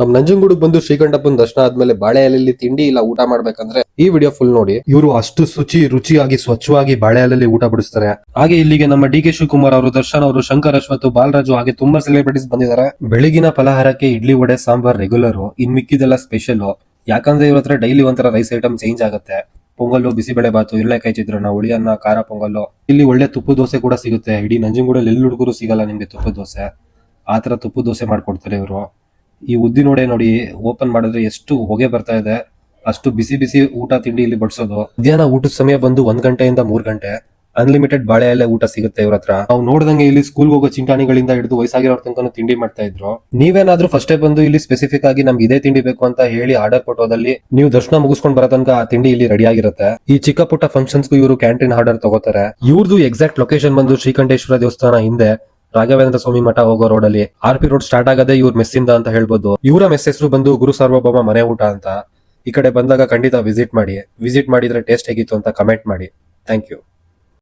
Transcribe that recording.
ನಮ್ ನಂಜನಗೂಡಿಗೆ ಬಂದು ಶ್ರೀಕಂಠಪ್ಪನ ದರ್ಶನ ಆದ್ಮೇಲೆ ಬಾಳೆ ಎಲೆಯಲ್ಲಿ ತಿಂಡಿ ಇಲ್ಲ ಊಟ ಮಾಡ್ಬೇಕಂದ್ರೆ ಈ ವಿಡಿಯೋ ಫುಲ್ ನೋಡಿ. ಇವರು ಅಷ್ಟು ರುಚಿಯಾಗಿ ಸ್ವಚ್ಛವಾಗಿ ಬಾಳೆ ಎಲೆಯಲ್ಲಿ ಊಟ ಬಿಡಿಸ್ತಾರೆ. ಹಾಗೆ ಇಲ್ಲಿಗೆ ನಮ್ಮ ಡಿ ಕೆ ಶಿವಕುಮಾರ್ ಅವರು, ದರ್ಶನ್ ಅವರು, ಶಂಕರ್ ಅಶ್ವಥ್, ಬಾಲರಾಜು ಹಾಗೆ ತುಂಬಾ ಸೆಲೆಬ್ರಿಟೀಸ್ ಬಂದಿದ್ದಾರೆ. ಬೆಳಗಿನ ಫಲಹಾರಕ್ಕೆ ಇಡ್ಲಿ ವಡೆ ಸಾಂಬಾರ್ ರೆಗ್ಯುಲರ್, ಇನ್ ಮಿಕ್ಕಿದೆಲ್ಲ ಸ್ಪೆಷಲ್. ಯಾಕಂದ್ರೆ ಇವ್ರ ಹತ್ರ ಡೈಲಿ ಒಂಥರ ರೈಸ್ ಐಟಮ್ ಚೇಂಜ್ ಆಗುತ್ತೆ. ಪೊಂಗಲ್ಲು, ಬಿಸಿಬೇಳೆ ಬಾತು, ಇರ್ಲೆಕಾಯಿ ಚಿತ್ರಾನ್ನ, ಹುಳಿಯನ್ನ, ಖಾರ ಪೊಂಗಲ್ಲು. ಇಲ್ಲಿ ಒಳ್ಳೆ ತುಪ್ಪ ದೋಸೆ ಕೂಡ ಸಿಗುತ್ತೆ. ಇಡೀ ನಂಜನಗೂಡಲ್ಲಿ ಎಲ್ಲಿ ಹುಡುಗರು ಸಿಗಲ್ಲ ನಿಮ್ಗೆ ತುಪ್ಪ ದೋಸೆ. ಆತರ ತುಪ್ಪ ದೋಸೆ ಮಾಡ್ಕೊಡ್ತಾರೆ ಇವರು. ಈ ಉದ್ದಿನ ವಡೆ ನೋಡಿ, ಓಪನ್ ಮಾಡಿದ್ರೆ ಎಷ್ಟು ಹೊಗೆ ಬರ್ತಾ ಇದೆ. ಅಷ್ಟು ಬಿಸಿ ಬಿಸಿ ಊಟ ತಿಂಡಿ ಇಲ್ಲಿ ಬಡಿಸೋದು. ಮಧ್ಯಾಹ್ನ ಊಟದ ಸಮಯ ಬಂದು 1 ಗಂಟೆಯಿಂದ 3 ಗಂಟೆ. ಅನ್ಲಿಮಿಟೆಡ್ ಬಾಳೆ ಎಲೆ ಊಟ ಸಿಗುತ್ತೆ ಇವ್ರ ಹತ್ರ. ನಾವು ನೋಡ್ದಂಗೆ ಇಲ್ಲಿ ಸ್ಕೂಲ್ ಹೋಗೋ ಚಿಂಟಾಣಿಗಳಿಂದ ಹಿಡಿದು ವಯಸ್ಸಾಗಿರೋ ತನಕ ತಿಂಡಿ ಮಾಡ್ತಾ ಇದ್ರು. ನೀವೇನಾದ್ರೂ ಫಸ್ಟೇ ಬಂದು ಇಲ್ಲಿ ಸ್ಪೆಸಿಫಿಕ್ ಆಗಿ ನಮ್ಗೆ ಇದೇ ತಿಂಡಿ ಬೇಕು ಅಂತ ಹೇಳಿ ಆರ್ಡರ್ ಕೊಟ್ಟೋದಲ್ಲಿ ನೀವು ದರ್ಶನ ಮುಗಿಸ್ಕೊಂಡು ಬರೋ ತನಕ ಆ ತಿಂಡಿ ಇಲ್ಲಿ ರೆಡಿ ಆಗಿರುತ್ತೆ. ಈ ಚಿಕ್ಕ ಪುಟ್ಟ ಫಂಕ್ಷನ್ಸ್ಗೂ ಇವರು ಕ್ಯಾಂಟೀನ್ ಆರ್ಡರ್ ತಗೋತಾರೆ. ಇವ್ರದ್ದು ಎಕ್ಸಾಕ್ಟ್ ಲೊಕೇಶನ್ ಬಂದು ಶ್ರೀಕಂಠೇಶ್ವರ ದೇವಸ್ಥಾನ ಹಿಂದೆ ರಾಘವೇಂದ್ರ ಸ್ವಾಮಿ ಮಠ ಹೋಗೋ ರೋಡ್ ಅಲ್ಲಿ. RP ರೋಡ್ ಸ್ಟಾರ್ಟ್ ಆಗದೆ ಇವ್ರ ಮೆಸ್ಸಿಂದ ಅಂತ ಹೇಳ್ಬೋದು. ಇವರ ಮೆಸ್ ಹೆಸರು ಬಂದು ಗುರು ಸಾರ್ವಭೌಮ ಮನೆ ಊಟ ಅಂತ. ಈ ಕಡೆ ಬಂದಾಗ ಖಂಡಿತ ವಿಸಿಟ್ ಮಾಡಿ. ವಿಸಿಟ್ ಮಾಡಿದ್ರೆ ಟೇಸ್ಟ್ ಹೇಗಿತ್ತು ಅಂತ ಕಮೆಂಟ್ ಮಾಡಿ. Thank you.